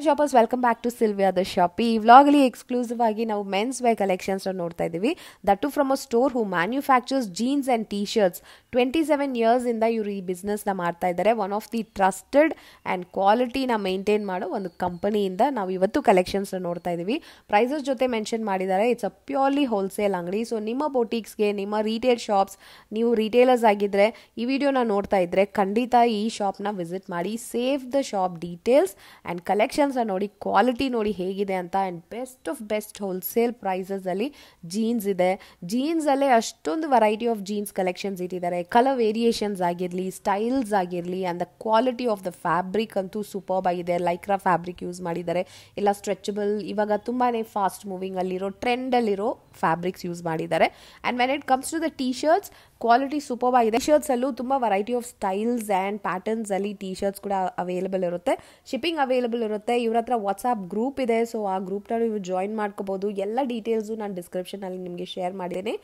Shoppers welcome back to Sylvia the shop. ಈ ವ್ಲಾಗಲ್ಲಿ exclusive ಆಗಿ ನಾವು ಮೆನ್ಸ್ ವೇರ್ ಕಲೆಕ್ಷನ್ಸ್ ನೋಡ್ತಾ ಇದ್ದೀವಿ. That too from a store who manufactures jeans and T shirts. 27 years ಇಂದ ಇವರು ಈ ಬಿಸ್ನೆಸ್ನ ಮಾಡ್ತಾ ಇದ್ದಾರೆ. One of the trusted and ಕ್ವಾಲಿಟಿನ ಮೇಂಟೈನ್ ಮಾಡೋ ಒಂದು ಕಂಪನಿಯಿಂದ ನಾವು ಇವತ್ತು ಕಲೆಕ್ಷನ್ಸ್ ನೋಡ್ತಾ ಇದ್ದೀವಿ. ಪ್ರೈಸಸ್ ಜೊತೆ ಮೆನ್ಷನ್ ಮಾಡಿದ್ದಾರೆ. ಇಟ್ಸ್ ಅ ಪ್ಯೂರ್ಲಿ ಹೋಲ್ಸೇಲ್ ಅಂಗಡಿ. ಸೊ ನಿಮ್ಮ ಬೊಟಿಕ್ಸ್ಗೆ, ನಿಮ್ಮ ರಿಟೇಲ್ ಶಾಪ್ಸ್, ನೀವು ರಿಟೇಲರ್ಸ್ ಆಗಿದ್ದರೆ ಈ ವಿಡಿಯೋನ ನೋಡ್ತಾ ಇದ್ದರೆ ಖಂಡಿತ ಈ ಶಾಪ್ನ ವಿಸಿಟ್ ಮಾಡಿ. Save the shop details and collections ನೋಡಿ, ಕ್ವಾಲಿಟಿ ನೋಡಿ ಹೇಗಿದೆ ಅಂತ. And best of best wholesale ಪ್ರೈಸಸಲ್ಲಿ ಜೀನ್ಸ್ ಇದೆ. ಜೀನ್ಸಲ್ಲೇ ಅಷ್ಟೊಂದು ವೆರೈಟಿ ಆಫ್ ಜೀನ್ಸ್ ಕಲೆಕ್ಷನ್ಸ್ ಇಟ್ಟಿದ್ದಾರೆ. ಕಲರ್ ವೇರಿಯೇಷನ್ಸ್ ಆಗಿರಲಿ, ಸ್ಟೈಲ್ಸ್ ಆಗಿರಲಿ, and the quality of the fabric ಅಂತೂ ಸೂಪರ್ಬ್ ಆಗಿದೆ. ಲೈಕ್ರಾ ಫ್ಯಾಬ್ರಿಕ್ ಯೂಸ್ ಮಾಡಿದ್ದಾರೆ. ಇಲ್ಲ ಸ್ಟ್ರೆಚಬಲ್, ಇವಾಗ ತುಂಬಾ ಫಾಸ್ಟ್ ಮೂವಿಂಗ್ ಅಲ್ಲಿರೋ ಟ್ರೆಂಡಲ್ಲಿರೋ ಫ್ಯಾಬ್ರಿಕ್ಸ್ ಯೂಸ್ ಮಾಡಿದ್ದಾರೆ. And when it comes to the T shirts, quality super ಆಗಿದೆ. ಟಿ ಶರ್ಟ್ಸಲ್ಲೂ ತುಂಬ ವೆರೈಟಿ ಆಫ್ ಸ್ಟೈಲ್ಸ್ ಆ್ಯಂಡ್ ಪ್ಯಾಟರ್ನ್ಸಲ್ಲಿ ಟೀ ಶರ್ಟ್ಸ್ ಕೂಡ ಅವೈಲೇಬಲ್ ಇರುತ್ತೆ. ಶಿಪ್ಪಿಂಗ್ ಅವೈಲೇಬಲ್ ಇರುತ್ತೆ. ಇವ್ರ ಹತ್ರ ವಾಟ್ಸಾಪ್ ಗ್ರೂಪ್ ಇದೆ. ಸೊ ಆ ಗ್ರೂಪ್ನ ನೀವು ಜಾಯಿನ್ ಮಾಡ್ಕೋಬಹುದು. ಎಲ್ಲ ಡೀಟೇಲ್ಸು ನಾನು ಡಿಸ್ಕ್ರಿಪ್ಷನಲ್ಲಿ ನಿಮಗೆ ಶೇರ್ ಮಾಡಿದ್ದೀನಿ.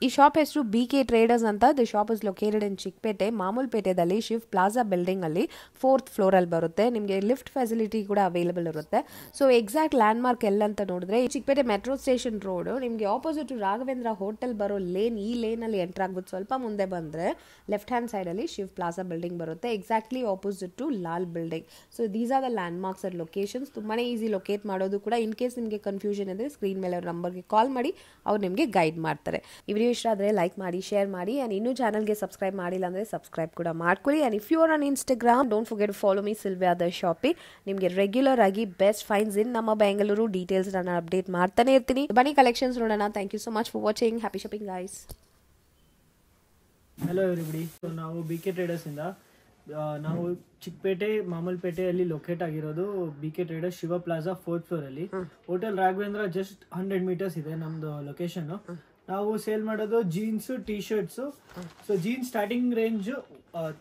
ಈ ಶಾಪ್ ಹೆಸರು BK ಟ್ರೇಡರ್ಸ್ ಅಂತ. The shop is located in Chikkapete, ಮಾಮೂಲ್ಪೇಟೆದಲ್ಲಿ ಶಿವ್ ಪ್ಲಾಜಾ ಬಿಲ್ಡಿಂಗಲ್ಲಿ 4th ಫ್ಲೋರಲ್ಲಿ ಬರುತ್ತೆ. ನಿಮಗೆ ಲಿಫ್ಟ್ ಫೆಸಿಲಿಟಿ ಕೂಡ ಅವೈಲೇಬಲ್ ಇರುತ್ತೆ. ಸೊ ಎಕ್ಸಾಕ್ಟ್ ಲ್ಯಾಂಡ್ ಮಾರ್ಕ್ ಎಲ್ಲಂತ ನೋಡಿದ್ರೆ ಚಿಕ್ಕಪೇಟೆ ಮೆಟ್ರೋ ಸ್ಟೇಷನ್ ರೋಡ್, ನಿಮಗೆ ಆಪೋಸಿಟ್ ರಾಘವೇಂದ್ರ ಹೋಟೆಲ್ ಬರೋ ಲೇನ್, ಈ ಲೇನಲ್ಲಿ ಎಂಟರ್ ಆಗ್ಬಿಟ್ಟು ಸ್ವಲ್ಪ ಮುಂದೆ ಬಂದರೆ ಲೆಫ್ಟ್ ಹ್ಯಾಂಡ್ ಸೈಡಲ್ಲಿ ಶಿವ್ ಪ್ಲಾಜಾ ಬಿಲ್ಡಿಂಗ್ ಬರುತ್ತೆ. Exactly opposite to Lal building. So these are the landmarks and locations. ತುಂಬಾ ಈಸಿ ಲೊಕೇಟ್ ಮಾಡೋದು ಕೂಡ. ಇನ್ ಕೇಸ್ ನಿಮಗೆ ಕನ್ಫ್ಯೂಷನ್ ಇದ್ದರೆ ಸ್ಕ್ರೀನ್ ಮೇಲೆ ಅವ್ರ ನಂಬರ್ಗೆ ಕಾಲ್ ಮಾಡಿ, ಅವ್ರು ನಿಮಗೆ ಗೈಡ್ ಮಾಡ್ತಾರೆ. ಈ ವಿಡಿಯೋ ಇಷ್ಟ ಆದರೆ ಲೈಕ್ ಮಾಡಿ, ಶೇರ್ ಮಾಡಿ. ಆ್ಯಂಡ್ ಇನ್ನೂ ಚಾನಲ್ಗೆ ಸಬ್ಸ್ಕ್ರೈಬ್ ಮಾಡಿಲ್ಲ ಅಂದರೆ ಸಬ್ಸ್ಕ್ರೈಬ್ ಕೂಡ ಮಾಡ್ಕೊಳ್ಳಿ. And if you are on Instagram, don't forget to follow me Sylvia the shopping. ನಿಮಗೆ ರೆಗ್ಯುಲರ್ ಆಗಿ ಬೆಸ್ಟ್ ಫೈನ್ಸ್ ಇನ್ ನಮ್ಮ ಬೆಂಗಳೂರು ಡೀಟೇಲ್ಸ್ ನಾನು ಅಪ್ಡೇಟ್ ಮಾಡ್ತಾನೆ ಇರ್ತೀನಿ. ಬನ್ನಿ ಕಲೆಕ್ಷನ್ಸ್ ನೋಡೋಣ. Thank you so much for watching. Happy shopping guys. Hello everybody. So ನಾವು BK traders ಇಂದ, ನಾವು ಚಿಕ್ಕಪೇಟೆ ಮಾಮೂಲ್ಪೇಟೆಯಲ್ಲಿ ಲೊಕೇಟ್ ಆಗಿರೋದು. BK traders Shiva plaza 4th floor ಅಲ್ಲಿ. ಹೋಟೆಲ್ ರಾಘವೇಂದ್ರ ಜಸ್ಟ್ 100 ಮೀಟರ್ಸ್ ಇದೆ ನಮ್ದು ಲೊಕೇಶನ್. ನಾವು ಸೇಲ್ ಮಾಡೋದು jeans, T shirts. So jeans starting range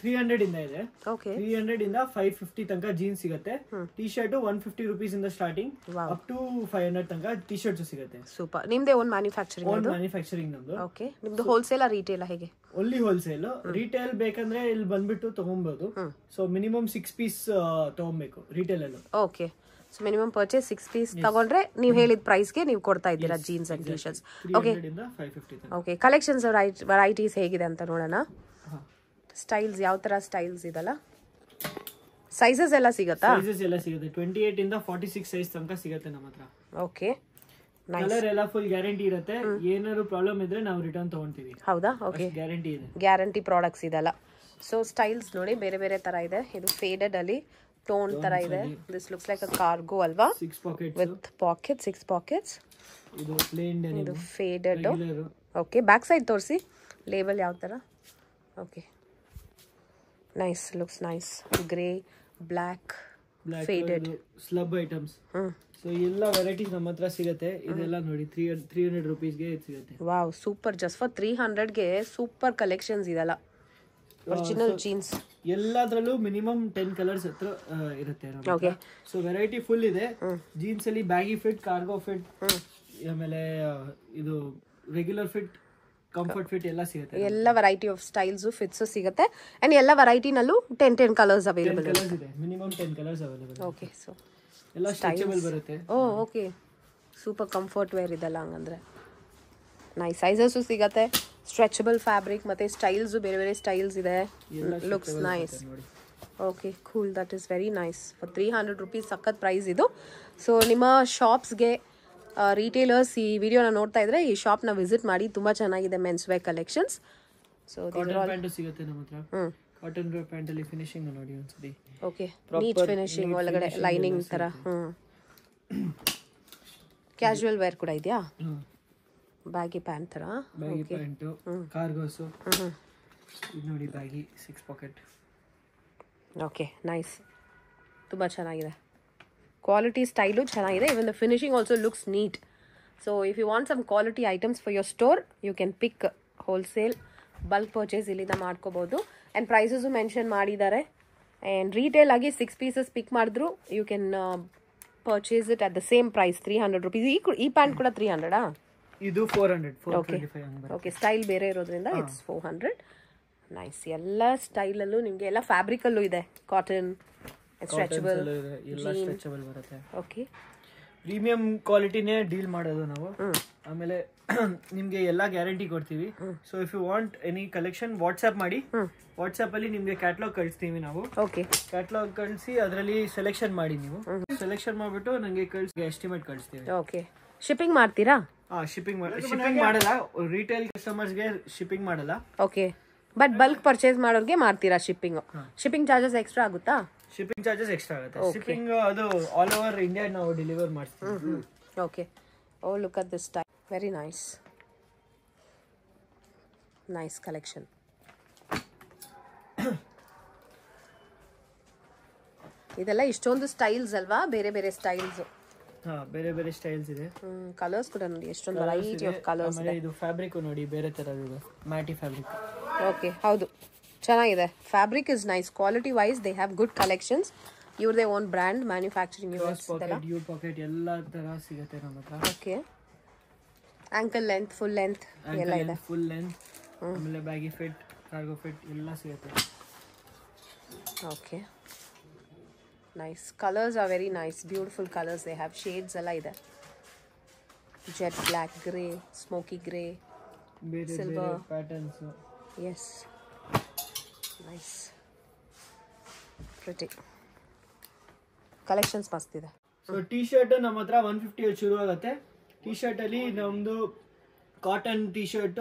300 ಇಂದ ಇದೆ. 300 ಇಂದ 550 ತನಕ ಜೀನ್ಸ್ ಸಿಗುತ್ತೆ. ಟೀ ಶರ್ಟ್ 150 rupees ಇಂದ ಸ್ಟಾರ್ಟಿಂಗ್ ಅಪ್ ಟು 500 ತನಕ ಟೀ ಶರ್ಟ್ಸ್ ಸಿಗುತ್ತೆ. ಸೂಪರ್. ನಿಮ್ದೇ ಓನ್ ಮ್ಯಾನುಫ್ಯಾಕ್ಚರಿಂಗ್? ಓನ್ ಮ್ಯಾನುಫ್ಯಾಕ್ಚರಿಂಗ್ ನಮ್ದು. ಓಕೆ. ನಿಮ್ದು ಹೋಲ್ಸೇಲ್ ರಿಟೇಲ್ ಹೇಗೆ? Only wholesale. ರಿಟೇಲ್ ಬೇಕಂದ್ರೆ ಇಲ್ಲಿ ಬಂದ್ಬಿಟ್ಟು ತಗೊಬಹುದು. ಸೊ ಮಿನಿಮಮ್ 6 ಪೀಸ್ ತಗೊಬೇಕು ರಿಟೇಲ್ ಅಲ್ಲಿ. Okay. So minimum purchase 6 piece ತಗೊಂಡ್ರೆ ನೀವು ಹೇಳಿದ ಪ್ರೈಸ್ಗೆ ನೀವು ಕೊಡ್ತಾ ಇದ್ದೀರಾ jeans and T shirts. Okay okay. Collections varieties ಹೇಗಿದೆ ಅಂತ ನೋಡೋಣ. ಸ್ಟೈಲ್ಸ್ ಯಾವ ತರ ಸ್ಟೈಲ್ಸ್ ಇದಲ್ಲ, ಸೈಜಸ್ ಎಲ್ಲ ಸಿಗುತ್ತಾ? ಸೈಜಸ್ ಎಲ್ಲ ಸಿಗುತ್ತೆ. 28 ಇಂದ 46 ಸೈಜ್ ತನಕ ಸಿಗುತ್ತೆ ನಮ್ಮ ಹತ್ರ. ಓಕೆ. ಕಲರ್ ಎಲ್ಲ ಫುಲ್ ಗ್ಯಾರಂಟಿ ಇರುತ್ತೆ. ಏನಾದ್ರು ಪ್ರಾಬ್ಲಮ್ ಇದ್ರೆ ನಾವು ರಿಟರ್ನ್ ತಗೊಂತೀವಿ. ಹೌದಾ? ಓಕೆ. ಗ್ಯಾರಂಟಿ ಇದೆ. ಗ್ಯಾರಂಟಿ ಪ್ರಾಡಕ್ಟ್ಸ್ ಇದೆಲ್ಲ. ಸೊ ಸ್ಟೈಲ್ಸ್ ನೋಡಿ ಬೇರೆ ಬೇರೆ ತರ ಇದೆ. ಇದು ಫೇಡೆಡ್ ಅಲ್ಲಿ ಟೋನ್ ತರ ಇದೆ. This looks like a cargo ಅಲ್ವಾ? 6 ಪಾಕೆಟ್ಸ್ ವಿತ್ ಪಾಕೆಟ್ಸ್, 6 ಪಾಕೆಟ್ಸ್. ಇದು ಪ್ಲೇನ್ ಡೆನಿಮ್. ಇದು ಫೇಡೆಡ್. ಓಕೆ. ಬ್ಯಾಕ್ ಸೈಡ್ ತೋರಿಸಿ ಲೇಬಲ್ ಯಾವ ತರ. Okay. Nice, looks nice. Grey, black, faded slub items. So ಎಲ್ಲ ವೆರೈಟೀಸ್ ನಮ್ಮ ಹತ್ರ ಸಿಗುತ್ತೆ. ಇದೆಲ್ಲ ನೋಡಿ 300 rupeesಗೆ ಸಿಗುತ್ತೆ. Wow, super. ಜಸ್ಟ್ ಫಾರ್ 300ಗೆ ಸೂಪರ್ ಕಲೆಕ್ಷನ್ಸ್ ಇದೆಲ್ಲ. ಒರಿಜಿನಲ್ ಜೀನ್ಸ್ ಎಲ್ಲದರಲ್ಲೂ ಮಿನಿಮಮ್ 10 ಕಲರ್ಸ್ ಹತ್ರ ಇರುತ್ತೆ. ಸೊ ವೆರೈಟಿ ಫುಲ್ ಇದೆ. ಜೀನ್ಸ್ ಅಲ್ಲಿ ಬ್ಯಾಗಿ ಫಿಟ್, ಕಾರ್ಗೋ ಫಿಟ್, ಆಮೇಲೆ ಇದು ರೆಗ್ಯುಲರ್ ಫಿಟ್, ಕಂಫರ್ಟ್ ಫಿಟ್ ಎಲ್ಲ ಸಿಗುತ್ತೆ. ಎಲ್ಲ ವೆರೈಟಿ ಆಫ್ ಸ್ಟೈಲ್ಸ್, ಫಿಟ್ಸ್ ಸಿಗುತ್ತೆ. ಅಂಡ್ ಎಲ್ಲ ವೆರೈಟಿನಲ್ಲೂ 10 ಕಲರ್ಸ್ ಅವೈಲೇಬಲ್ ಇದೆ. Minimum 10 colours available. Okay. So ಎಲ್ಲ ಸ್ಟ್ರೆಚಬಲ್ ಬರುತ್ತೆ. ಓಕೆ. ಸೂಪರ್ ಕಂಫರ್ಟ್ ವೇರ್ ಇದೆಲ್ಲ ಹಂಗಂದ್ರೆ. ನೈಸ್. ಸೈಜಸ್ ಸಿಗುತ್ತೆ. ಸ್ಟ್ರೆಚಬಲ್ ಫ್ಯಾಬ್ರಿಕ್ ಮತ್ತೆ ಸ್ಟೈಲ್ಸ್, ಬೇರೆ ಬೇರೆ ಸ್ಟೈಲ್ಸ್ ಇದೆ. Looks nice. Okay, cool. That is very nice. For 300 rupees ಸಖತ್ ಪ್ರೈಸ್ ಇದು. ಸೊ ನಿಮ್ಮ ಶಾಪ್ಸ್ಗೆ ರಿಟೇಲರ್ಸ್ ಈ ವಿಡಿಯೋನ ನೋಡ್ತಾ ಇದ್ರೆ ಈ ಶಾಪ್ನ ವಿಸಿಟ್ ಮಾಡಿ. ತುಂಬ ಚೆನ್ನಾಗಿದೆ men's wear collections. So pant ಸಿಗುತ್ತೆ ನಮ್ಮ ಹತ್ರ. ಕಾಟನ್ ಪ್ಯಾಂಟ್ ಅಲ್ಲಿ ಫಿನಿಶಿಂಗ್ ನೋಡಿ ಒಂದ್ಸತಿ. ಓಕೆ. ನೀಟ್ ಫಿನಿಶಿಂಗ್, ಒಳಗಡೆ ಲೈನಿಂಗ್ ತರ. ಕ್ಯಾಶುವಲ್ ವೇರ್ ಕೂಡ ಇದೆಯಾ? ಬ್ಯಾಗಿ ಪ್ಯಾಂಟ್ ತರ. Baggy pant, cargos. ಇದು ನೋಡಿ ಬ್ಯಾಗಿ 6 ಪಾಕೆಟ್. ಓಕೆ. ನೈಸ್. ತುಂಬ ಚೆನ್ನಾಗಿದೆ. ಕ್ವಾಲಿಟಿ ಸ್ಟೈಲು ಚೆನ್ನಾಗಿದೆ. Even the finishing also looks neat. So if you want some quality items for your store, you can pick wholesale bulk purchase ಇಲ್ಲಿಂದ ಮಾಡ್ಕೋಬಹುದು. And prices mention ಮಾಡಿದ್ದಾರೆ. And retail ಆಗಿ 6 pieces pick ಮಾಡಿದ್ರು you can purchase it at the same price, 300 rupees. ಈ pant ಕೂಡ 300? ಇದು 400. Okay. Style ಬೇರೆ ಇರೋದ್ರಿಂದ ಇಟ್ಸ್ 400. ನೈಸ್. ಎಲ್ಲ ಸ್ಟೈಲಲ್ಲೂ ನಿಮಗೆ, ಎಲ್ಲ ಫ್ಯಾಬ್ರಿಕಲ್ಲೂ ಇದೆ. ಕಾಟನ್, ಸ್ಟ್ರೆಚಬಲ್ ಎಲ್ಲ ಸ್ಟ್ರೆಚಬಲ್ ಬರುತ್ತೆ. ಓಕೆ, ಪ್ರೀಮಿಯಂ ಕ್ವಾಲಿಟಿನೇ ಡೀಲ್ ಮಾಡೋದು ನಾವು. ಆಮೇಲೆ ನಿಮ್ಗೆ ಎಲ್ಲಾ ಗ್ಯಾರಂಟಿ ಕೊಡ್ತೀವಿ. So if you want any collection WhatsApp ಮಾಡಿ, ವಾಟ್ಸ್ಆಪ್ ಅಲ್ಲಿ ನಿಮ್ಗೆ ಕ್ಯಾಟ್ಲಾಗ್ ಕಳಿಸ್ತೀವಿ ನಾವು. ಓಕೆ, ಕ್ಯಾಟ್ಲಾಗ್ ಕಳಿಸಿ ಅದರಲ್ಲಿ ಸೆಲೆಕ್ಷನ್ ಮಾಡಿ, ನೀವು ಸೆಲೆಕ್ಷನ್ ಮಾಡ್ಬಿಟ್ಟು ನಂಗೆ ಎಸ್ಟಿಮೇಟ್ ಕಳಿಸ್ತೀವಿ. ಓಕೆ, ಶಿಪ್ಪಿಂಗ್ ಮಾಡ್ತೀರಾ? ಶಿಪ್ಪಿಂಗ್ ಮಾಡಲ್ಲ, ರಿಟೇಲ್ ಕಸ್ಟಮರ್ಸ್ಗೆ ಶಿಪ್ಪಿಂಗ್ ಮಾಡಲ್ಲ. ಓಕೆ, ಬಟ್ ಬಲ್ಕ್ ಪರ್ಚೇಸ್ ಮಾಡೋರ್ಗೆ ಮಾಡ್ತೀರಾ ಶಿಪ್ಪಿಂಗ್? ಶಿಪ್ಪಿಂಗ್ ಚಾರ್ಜಸ್ ಎಕ್ಸ್ಟ್ರಾ ಆಗುತ್ತಾ? ಶಿಪ್ಪಿಂಗ್ ಚಾರ್ಜಸ್ ಎಕ್ಸ್ಟ್ರಾ ಆಗುತ್ತೆ. ಶಿಪ್ಪಿಂಗ್ ಅದು ಆಲ್ ಓವರ್ ಇಂಡಿಯಾ ನಾವು ಡೆಲಿವರ್ ಮಾಡ್ತೀವಿ. Okay, O look at this type, very nice, nice collection. ಇದೆಲ್ಲ ಇಷ್ಟೊಂದು ಸ್ಟೈಲ್ಸ್ ಅಲ್ವಾ, ಬೇರೆ ಬೇರೆ ಸ್ಟೈಲ್ಸ್. ಬೇರೆ ಬೇರೆ ಸ್ಟೈಲ್ಸ್ ಇದೆ. ಕಲರ್ಸ್ ಕೂಡ ನೋಡಿ, ಎಷ್ಟೊಂದು ವೆರೈಟಿ ಆಫ್ ಕಲರ್ಸ್ ಇದೆ. ಇದು ಫ್ಯಾಬ್ರಿಕ್ ನೋಡಿ ಬೇರೆ ತರದ್ದು, ಮ್ಯಾಟಿ ಫ್ಯಾಬ್ರಿಕ್. ಓಕೆ, ಹೌದು, ಚೆನ್ನಾಗಿದೆ. Fabric is nice, quality wise they have good collections. ಇವ್ರದೇ own brand, manufacturing pocket, U pocket ಎಲ್ಲ ತರ ಸಿಗುತ್ತೆ ನಮ್ಮ ಹತ್ರ. Okay, ankle length, full length ಎಲ್ಲ ಇದೆ. ಫುಲ್ ಲೆಂತ್, ಆಮೇಲೆ ಬ್ಯಾಗಿ ಫಿಟ್, ಕಾರ್ಗೋ ಫಿಟ್ ಎಲ್ಲ ಸಿಗುತ್ತೆ. Okay, nice. Colours are very nice, beautiful colours they have. Shades ಎಲ್ಲ ಇದೆ, jet black, grey, smoky grey, silver patterns. Yes, nice, pretty collections ಮಸ್ತ್ ಇದೆ. So T shirt ನಮ್ಮ ಹತ್ರ 150 ಶುರು ಆಗುತ್ತೆ. ಟಿ ಶರ್ಟ್ ಅಲ್ಲಿ ನಮ್ದು ಕಾಟನ್ ಟಿ ಶರ್ಟ್,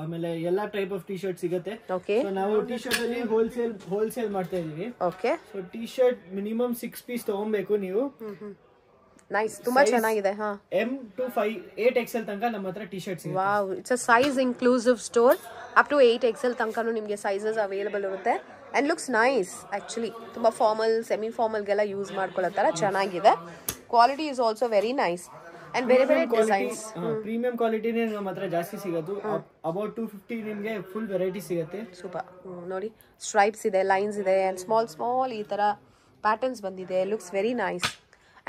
ಆಮೇಲೆ ಎಲ್ಲಾ ಟೈಪ್ ಆಫ್ ಟಿ ಶರ್ಟ್ ಸಿಗುತ್ತೆ. ಸೊ ನಾವು ಟಿ ಶರ್ಟ್ ಅಲ್ಲಿ ಹೋಲ್ಸೇಲ್ ಮಾಡ್ತಾ ಇದೀವಿ. Okay, so T shirt minimum 6 piece ತಗೊಬೇಕು ನೀವು. ನೈಸ್, ತುಂಬಾ ಚೆನ್ನಾಗಿದೆ. M to 8 XL ತನಕ ನಮ್ಮ ಹತ್ರ ಟಿ ಶರ್ಟ್ ಸಿಗುತ್ತೆ. Wow, it's a size inclusive store. Up to 8 XL ತನಕನೂ ನಿಮಗೆ ಸೈಜಸ್ ಅವೈಲೇಬಲ್ ಇರುತ್ತೆ. And looks nice actually. ತುಂಬಾ ಫಾರ್ಮಲ್, ಸೆಮಿ ಫಾರ್ಮಲ್ಗೆಲ್ಲ ಯೂಸ್ ಮಾಡ್ಕೊಳ್ಳೋ ತರ ಚೆನ್ನಾಗಿದೆ. Quality is also very nice. And ಬೇರೆ ಬೇರೆ ಡಿಸೈನ್ಸ್, ಪ್ರೀಮಿಯಂ ಕ್ವಾಲಿಟಿನೇ ನಮ್ಮ ಹತ್ರ ಜಾಸ್ತಿ ಸಿಗೋದು. ಅಬೌಟ್ 250 ನಿಮಗೆ ಫುಲ್ ವೆರೈಟಿ ಸಿಗುತ್ತೆ. ಸೂಪರ್. ನೋಡಿ, ಸ್ಟ್ರೈಪ್ಸ್ ಇದೆ, ಲೈನ್ಸ್ ಇದೆ, ಅಂಡ್ ಸ್ಮಾಲ್ ಸ್ಮಾಲ್ ಈ ತರ ಪ್ಯಾಟರ್ನ್ಸ್ ಬಂದಿದೆ. Looks very nice.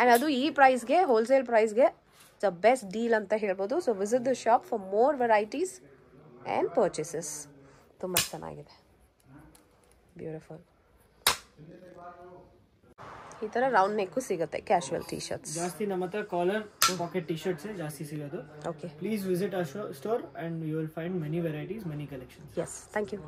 ಅಂಡ್ ಅದು ಈ ಪ್ರೈಸ್ಗೆ, ಹೋಲ್ಸೇಲ್ ಪ್ರೈಸ್ಗೆ ದ ಬೆಸ್ಟ್ ಡೀಲ್ ಅಂತ ಹೇಳ್ಬೋದು. So visit the shop for more varieties and purchases. ತುಂಬ ಚೆನ್ನಾಗಿದೆ, ಬ್ಯೂಟಿಫುಲ್. ಈ ಥರ ರೌಂಡ್ ನೆಕ್ಕು ಸಿಗುತ್ತೆ, ಕ್ಯಾಶುವಲ್ ಟಿ ಶರ್ಟ್ಸ್ ಜಾಸ್ತಿ ನಮ್ಮ ಹತ್ರ. ಕಾಲರ್ ಪಾಕೆಟ್ ಟಿ ಶರ್ಟ್ಸ್ ಜಾಸ್ತಿ ಸಿಗೋದು. Okay, please visit our store and you will find many varieties, many collections. Yes, thank you.